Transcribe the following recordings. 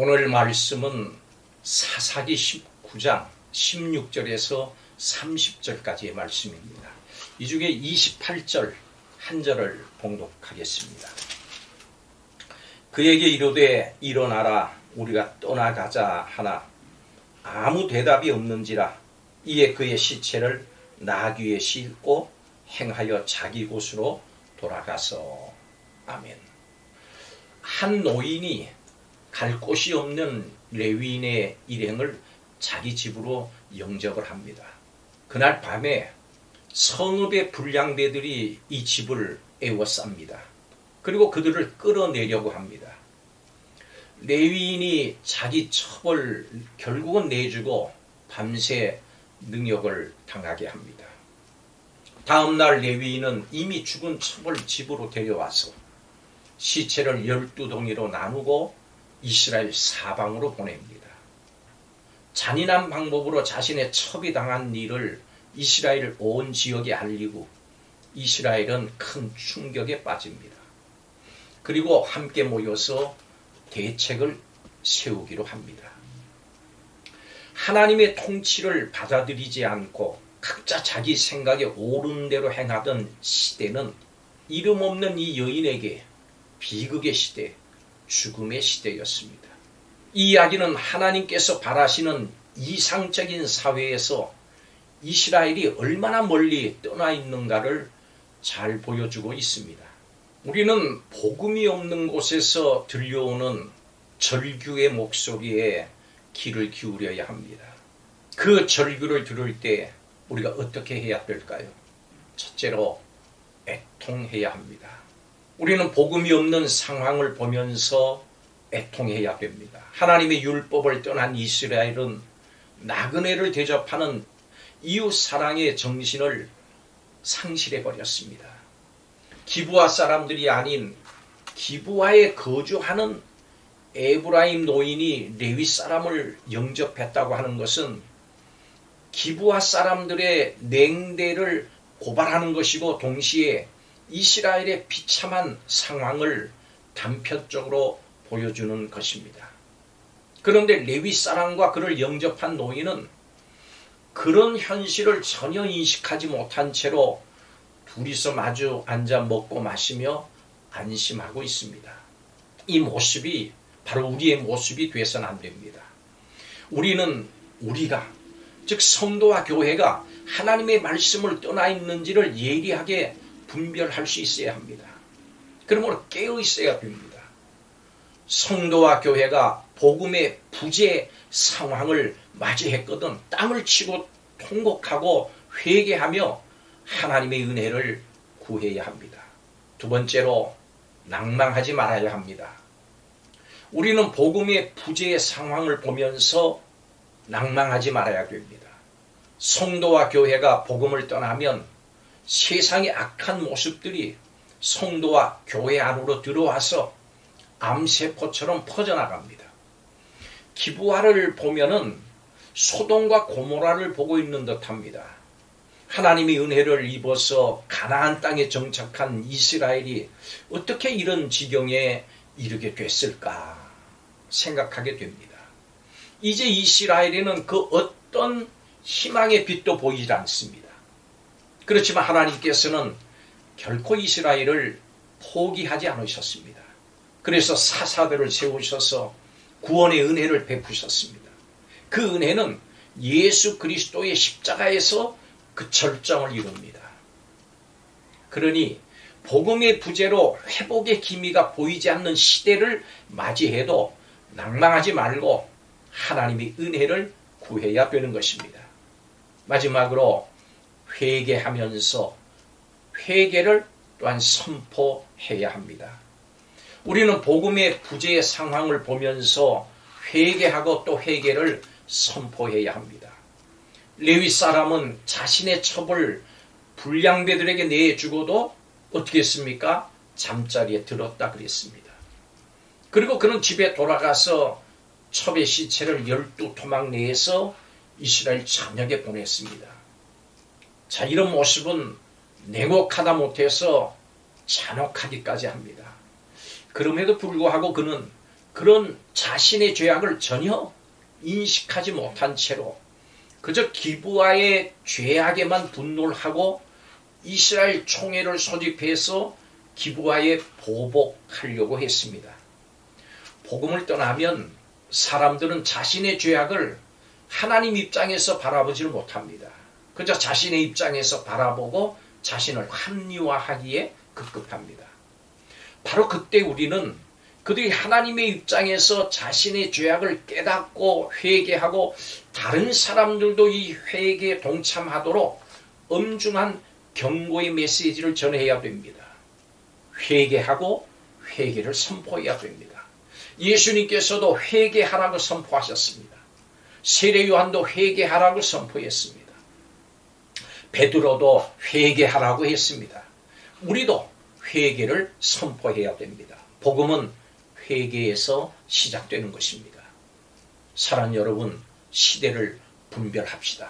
오늘 말씀은 사사기 19장 16절에서 30절까지의 말씀입니다. 이 중에 28절 한 절을 봉독하겠습니다. 그에게 이르되 일어나라 우리가 떠나가자 하나 아무 대답이 없는지라 이에 그의 시체를 나귀에 싣고 행하여 자기 곳으로 돌아가서. 아멘. 한 노인이 갈 곳이 없는 레위인의 일행을 자기 집으로 영접을 합니다. 그날 밤에 성읍의 불량배들이 이 집을 에워쌉니다. 그리고 그들을 끌어내려고 합니다. 레위인이 자기 첩을 결국은 내주고 밤새 능욕을 당하게 합니다. 다음날 레위인은 이미 죽은 첩을 집으로 데려와서 시체를 12덩이로 나누고 이스라엘 사방으로 보냅니다. 잔인한 방법으로 자신의 첩이 당한 일을 이스라엘 온 지역에 알리고 이스라엘은 큰 충격에 빠집니다. 그리고 함께 모여서 대책을 세우기로 합니다. 하나님의 통치를 받아들이지 않고 각자 자기 생각에 옳은 대로 행하던 시대는 이름 없는 이 여인에게 비극의 시대, 죽음의 시대였습니다. 이 이야기는 하나님께서 바라시는 이상적인 사회에서 이스라엘이 얼마나 멀리 떠나 있는가를 잘 보여주고 있습니다. 우리는 복음이 없는 곳에서 들려오는 절규의 목소리에 귀를 기울여야 합니다. 그 절규를 들을 때 우리가 어떻게 해야 될까요? 첫째로 애통해야 합니다. 우리는 복음이 없는 상황을 보면서 애통해야 됩니다. 하나님의 율법을 떠난 이스라엘은 나그네를 대접하는 이웃 사랑의 정신을 상실해버렸습니다. 기브아 사람들이 아닌 기브아에 거주하는 에브라임 노인이 레위 사람을 영접했다고 하는 것은 기브아 사람들의 냉대를 고발하는 것이고 동시에 이스라엘의 비참한 상황을 단편적으로 보여주는 것입니다. 그런데 레위 사람과 그를 영접한 노인은 그런 현실을 전혀 인식하지 못한 채로 둘이서 마주 앉아 먹고 마시며 안심하고 있습니다. 이 모습이 바로 우리의 모습이 되어서는 안 됩니다. 우리가 즉 성도와 교회가 하나님의 말씀을 떠나 있는지를 예리하게 분별할 수 있어야 합니다. 그러므로 깨어 있어야 됩니다. 성도와 교회가 복음의 부재 상황을 맞이했거든 땅을 치고 통곡하고 회개하며 하나님의 은혜를 구해야 합니다. 두 번째로 낭망하지 말아야 합니다. 우리는 복음의 부재의 상황을 보면서 낭망하지 말아야 됩니다. 성도와 교회가 복음을 떠나면 세상의 악한 모습들이 성도와 교회 안으로 들어와서 암세포처럼 퍼져나갑니다. 기브아를 보면은 소돔과 고모라를 보고 있는 듯합니다. 하나님의 은혜를 입어서 가나안 땅에 정착한 이스라엘이 어떻게 이런 지경에 이르게 됐을까 생각하게 됩니다. 이제 이스라엘에는 그 어떤 희망의 빛도 보이지 않습니다. 그렇지만 하나님께서는 결코 이스라엘을 포기하지 않으셨습니다. 그래서 사사들을 세우셔서 구원의 은혜를 베푸셨습니다. 그 은혜는 예수 그리스도의 십자가에서 그 절정을 이룹니다. 그러니 복음의 부재로 회복의 기미가 보이지 않는 시대를 맞이해도 낭망하지 말고 하나님의 은혜를 구해야 되는 것입니다. 마지막으로 회개하면서 회개를 또한 선포해야 합니다. 우리는 복음의 부재의 상황을 보면서 회개하고 또 회개를 선포해야 합니다. 레위 사람은 자신의 첩을 불량배들에게 내주고도 어떻게 했습니까? 잠자리에 들었다 그랬습니다. 그리고 그는 집에 돌아가서 첩의 시체를 12토막 내에서 이스라엘 전역에 보냈습니다. 자, 이런 모습은 냉혹하다 못해서 잔혹하기까지 합니다. 그럼에도 불구하고 그는 그런 자신의 죄악을 전혀 인식하지 못한 채로 그저 기브아의 죄악에만 분노를 하고 이스라엘 총회를 소집해서 기브아에 보복하려고 했습니다. 복음을 떠나면 사람들은 자신의 죄악을 하나님 입장에서 바라보지를 못합니다. 그저 자신의 입장에서 바라보고 자신을 합리화하기에 급급합니다. 바로 그때 우리는 그들이 하나님의 입장에서 자신의 죄악을 깨닫고 회개하고 다른 사람들도 이 회개에 동참하도록 엄중한 경고의 메시지를 전해야 됩니다. 회개하고 회개를 선포해야 됩니다. 예수님께서도 회개하라고 선포하셨습니다. 세례 요한도 회개하라고 선포했습니다. 베드로도 회개하라고 했습니다. 우리도 회개를 선포해야 됩니다. 복음은 회개에서 시작되는 것입니다. 사랑하는 여러분, 시대를 분별합시다.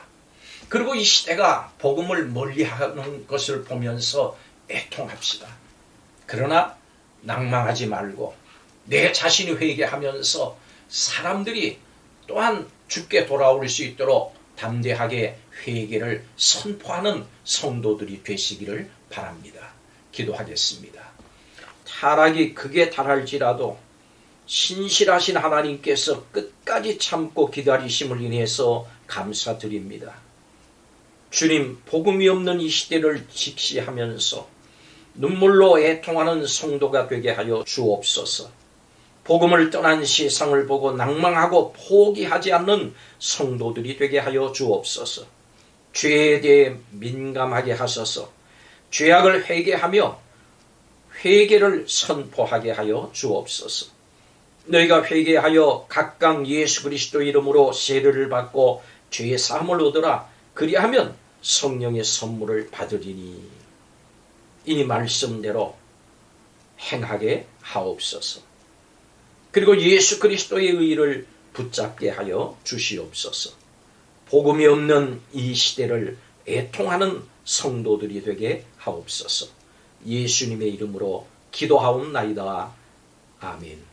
그리고 이 시대가 복음을 멀리하는 것을 보면서 애통합시다. 그러나 낭망하지 말고 내 자신이 회개하면서 사람들이 또한 주께 돌아올 수 있도록 담대하게 회개를 선포하는 성도들이 되시기를 바랍니다. 기도하겠습니다. 타락이 극에 달할지라도 신실하신 하나님께서 끝까지 참고 기다리심을 인해서 감사드립니다. 주님, 복음이 없는 이 시대를 직시하면서 눈물로 애통하는 성도가 되게 하여 주옵소서. 복음을 떠난 세상을 보고 낭망하고 포기하지 않는 성도들이 되게 하여 주옵소서. 죄에 대해 민감하게 하소서. 죄악을 회개하며 회개를 선포하게 하여 주옵소서. 너희가 회개하여 각각 예수 그리스도 이름으로 세례를 받고 죄의 사함을 얻으라. 그리하면 성령의 선물을 받으리니. 이 말씀대로 행하게 하옵소서. 그리고 예수 그리스도의 의를 붙잡게 하여 주시옵소서. 복음이 없는 이 시대를 애통하는 성도들이 되게 하옵소서. 예수님의 이름으로 기도하옵나이다. 아멘.